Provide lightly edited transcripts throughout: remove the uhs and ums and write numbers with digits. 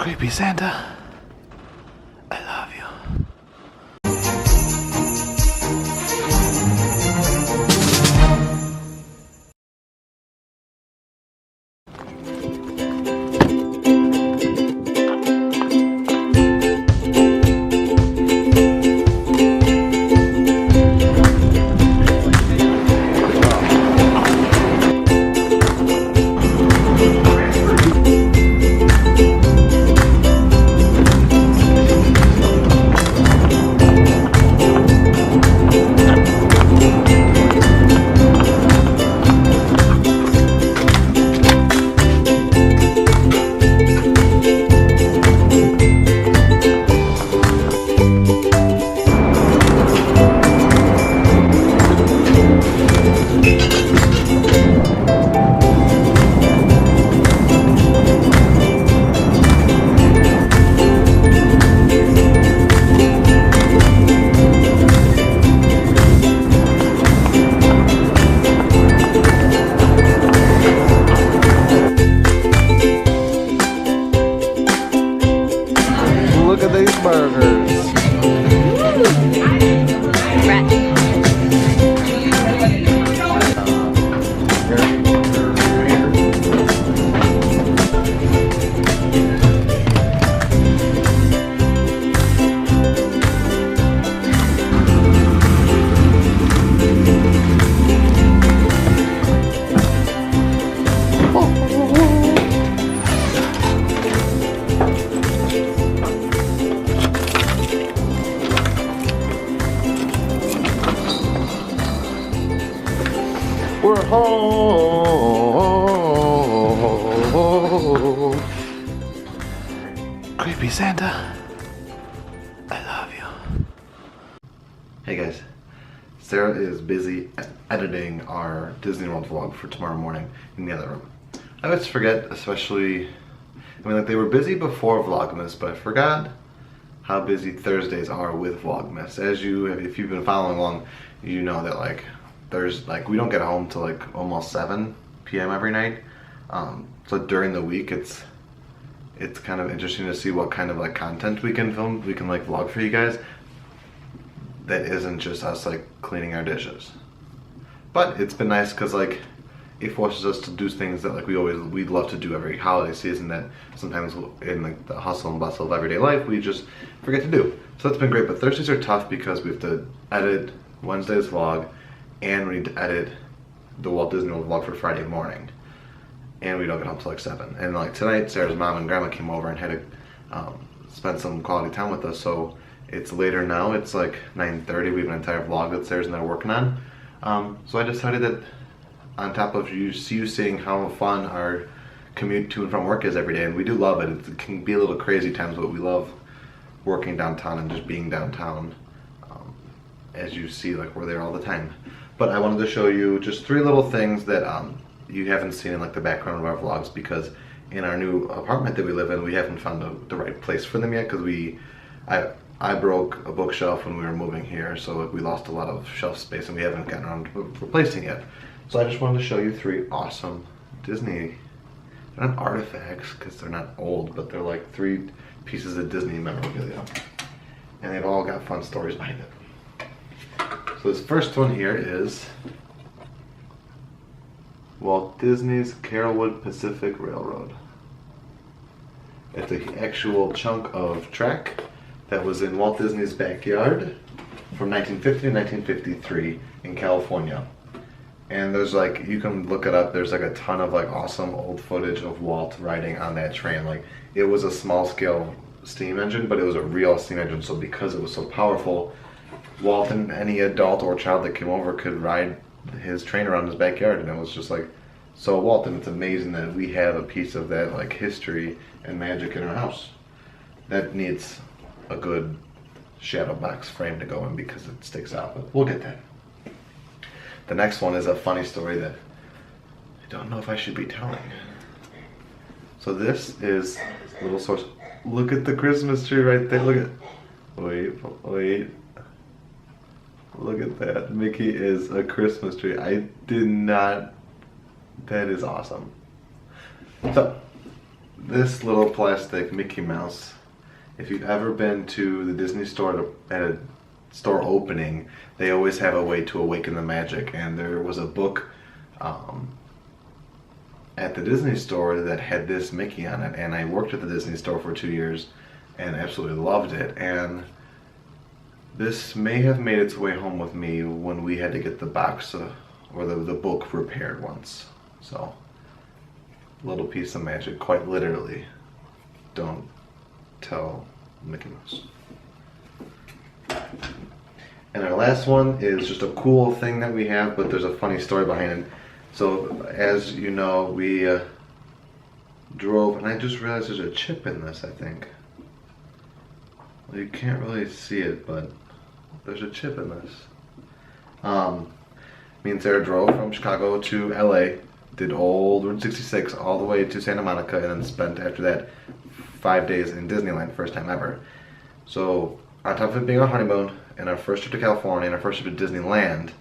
Creepy Santa, I love you. Look at these burgers. We're home. Creepy Santa, I love you. Hey guys, Sarah is busy editing our Disney World vlog for tomorrow morning in the other room. I always forget, especially, like they were busy before Vlogmas, but I forgot how busy Thursdays are with Vlogmas. If you've been following along, you know that we don't get home till like almost 7 p.m. every night. So during the week, it's kind of interesting to see what kind of like content we can film, we can like vlog for you guys. That isn't just us like cleaning our dishes. But it's been nice because like it forces us to do things that like we'd love to do every holiday season that sometimes in like the hustle and bustle of everyday life we just forget to do. So that's been great. But Thursdays are tough because we have to edit Wednesday's vlog, and we need to edit the Walt Disney World vlog for Friday morning, and we don't get home till like 7. And like tonight, Sarah's mom and grandma came over and had to spend some quality time with us, so it's later now. It's like 9:30. We have an entire vlog that Sarah's and I are working on. So I decided that on top of you seeing how fun our commute to and from work is every day, and we do love it. It can be a little crazy times, but we love working downtown and just being downtown. As you see, like we're there all the time. But I wanted to show you just 3 little things that you haven't seen in like the background of our vlogs, because in our new apartment that we live in, we haven't found the right place for them yet, because I broke a bookshelf when we were moving here, so like we lost a lot of shelf space and we haven't gotten around to replacing it. So I just wanted to show you 3 awesome Disney, they're not artifacts because they're not old, but they're like 3 pieces of Disney memorabilia, and they've all got fun stories behind it. So this first one here is Walt Disney's Carolwood Pacific Railroad. It's an actual chunk of track that was in Walt Disney's backyard from 1950 to 1953 in California. And there's like, you can look it up, there's like a ton of like awesome old footage of Walt riding on that train. Like it was a small scale steam engine, but it was a real steam engine, so because it was so powerful, Walt and any adult or child that came over could ride his train around his backyard, and it was just like so Walt. And it's amazing that we have a piece of that like history and magic in our house. That needs a good shadow box frame to go in because it sticks out, but we'll get that. The next one is a funny story that I don't know if I should be telling. So this is a little source. Look at the Christmas tree right there. Look at, wait. Look at that. Mickey is a Christmas tree. I did not, that is awesome. So this little plastic Mickey Mouse. If you've ever been to the Disney store at a store opening, they always have a way to awaken the magic. And there was a book at the Disney store that had this Mickey on it. And I worked at the Disney store for 2 years and absolutely loved it. And this may have made its way home with me when we had to get the box or the book repaired once. So, little piece of magic, quite literally. Don't tell Mickey Mouse. And our last one is just a cool thing that we have, but there's a funny story behind it. So, as you know, we drove, and I just realized there's a chip in this, I think. Well, you can't really see it, but there's a chip in this. Me and Sarah drove from Chicago to LA, did old Route 66 all the way to Santa Monica, and then spent after that 5 days in Disneyland, first time ever. So on top of it being our honeymoon and our first trip to California and our first trip to Disneyland,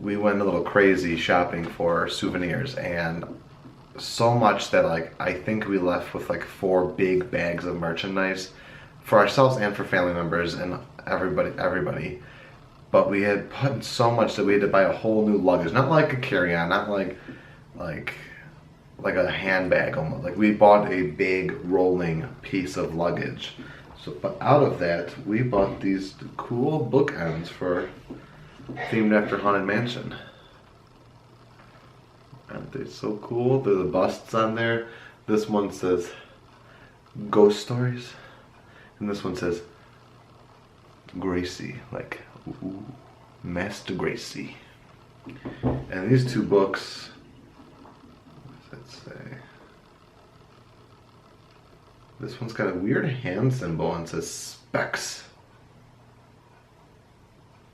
we went a little crazy shopping for souvenirs, and so much that like I think we left with like 4 big bags of merchandise for ourselves and for family members and everybody. But we had put so much that we had to buy a whole new luggage. Not like a carry-on, not like a handbag almost. Like we bought a big rolling piece of luggage. So, but out of that, we bought these cool bookends for themed after Haunted Mansion. Aren't they so cool? There's the busts on there. This one says Ghost Stories, and this one says Gracie, like ooh, Master Gracie. And these 2 books, what does that say? This one's got a weird hand symbol and says specs.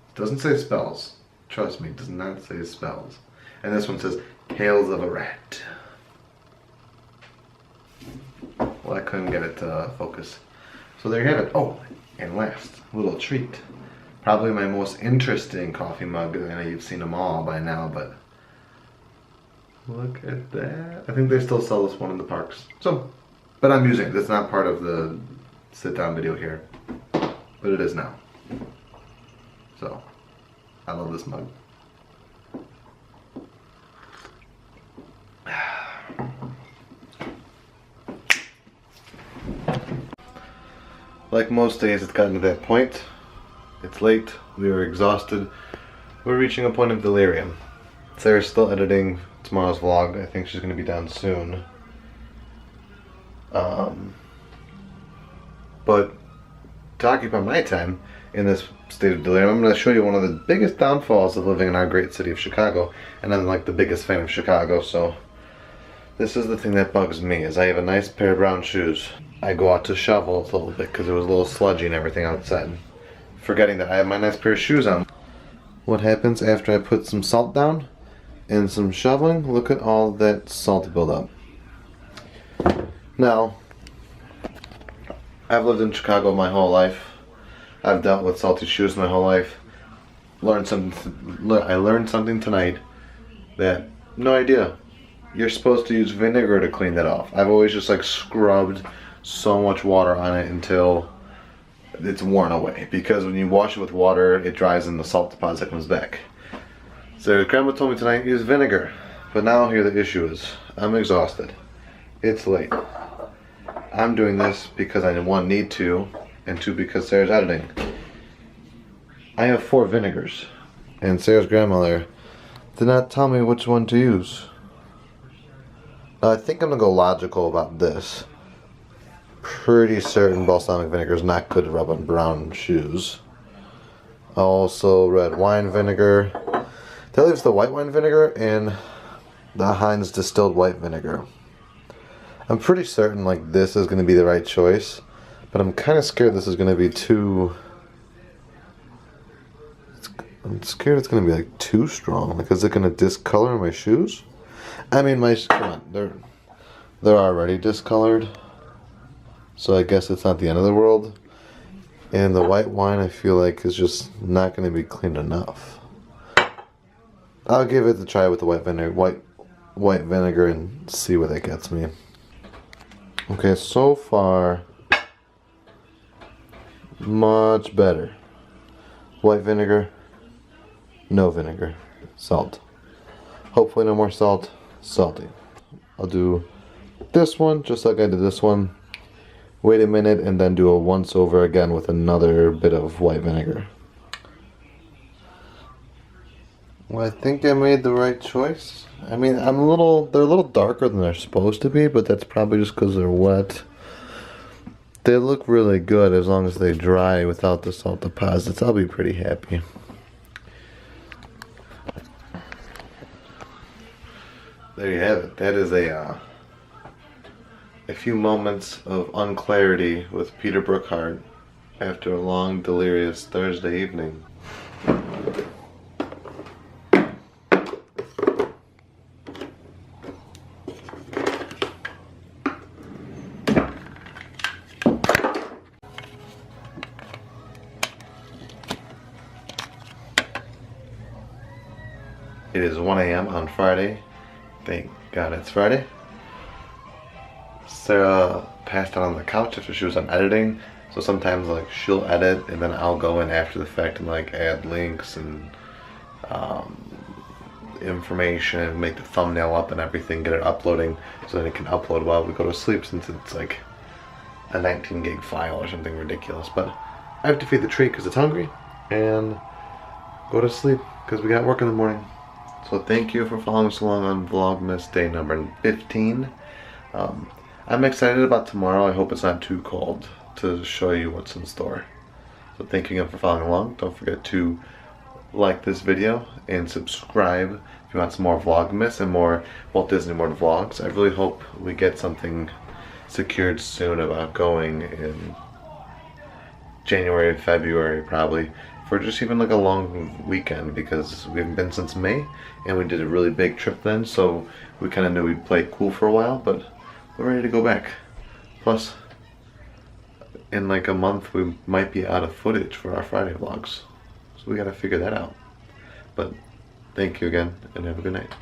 It doesn't say spells. Trust me, it does not say spells. And this one says Tales of a Rat. Well, I couldn't get it to focus. So there you have it. Oh, and last, little treat. Probably my most interesting coffee mug. I know you've seen them all by now, but look at that. I think they still sell this one in the parks. So, but I'm using it. That's not part of the sit-down video here, but it is now. So, I love this mug. Like most days, it's gotten to that point. It's late, we are exhausted, we're reaching a point of delirium. Sarah's still editing tomorrow's vlog. I think she's going to be down soon. But to occupy my time in this state of delirium, I'm going to show you one of the biggest downfalls of living in our great city of Chicago. And I'm like the biggest fan of Chicago, so this is the thing that bugs me, is I have a nice pair of brown shoes. I go out to shovel a little bit because it was a little sludgy and everything outside, forgetting that I have my nice pair of shoes on. What happens after I put some salt down and some shoveling? Look at all that salt build up. Now, I've lived in Chicago my whole life. I've dealt with salty shoes my whole life. I learned something tonight that, no idea. You're supposed to use vinegar to clean that off. I've always just like scrubbed so much water on it until it's worn away, because when you wash it with water it dries and the salt deposit comes back. So grandma told me tonight use vinegar, but now here the issue is I'm exhausted. It's late. I'm doing this because I 1 need to, and 2 because Sarah's editing. I have 4 vinegars and Sarah's grandmother did not tell me which one to use. Now I think I'm gonna go logical about this. Pretty certain balsamic vinegar is not good to rub on brown shoes. Also red wine vinegar. That leaves the white wine vinegar and the Heinz distilled white vinegar. I'm pretty certain like this is going to be the right choice, but I'm kind of scared this is going to be too... I'm scared it's going to be like too strong. Like, is it going to discolor my shoes? I mean, come on, they're already discolored. So I guess it's not the end of the world. And the white wine I feel like is just not going to be clean enough. I'll give it a try with the white vinegar and see what that gets me. Okay, so far, much better. White vinegar, no vinegar, salt. Hopefully no more salt, salty. I'll do this one just like I did this one. Wait a minute and then do a once over again with another bit of white vinegar. Well, I think I made the right choice. I mean, they're a little darker than they're supposed to be, but that's probably just because they're wet. They look really good as long as they dry without the salt deposits. I'll be pretty happy. There you have it. That is a few moments of unclarity with Peter Brookhart after a long, delirious Thursday evening. It is 1 a.m. on Friday. Thank God it's Friday. Sarah passed out on the couch after she was on editing, so sometimes like she'll edit and then I'll go in after the fact and like add links and information, make the thumbnail up and everything, get it uploading so that it can upload while we go to sleep, since it's like a 19 gig file or something ridiculous. But I have to feed the tree because it's hungry and go to sleep because we got work in the morning. So thank you for following us along on Vlogmas day number 15. I'm excited about tomorrow. I hope it's not too cold to show you what's in store. So thank you again for following along. Don't forget to like this video and subscribe if you want some more Vlogmas and more Walt Disney World vlogs. I really hope we get something secured soon about going in January, February probably, for just even like a long weekend, because we haven't been since May and we did a really big trip then, so we kind of knew we'd play it cool for a while, but we're ready to go back. Plus, in like a month we might be out of footage for our Friday vlogs, so we gotta figure that out. But thank you again and have a good night.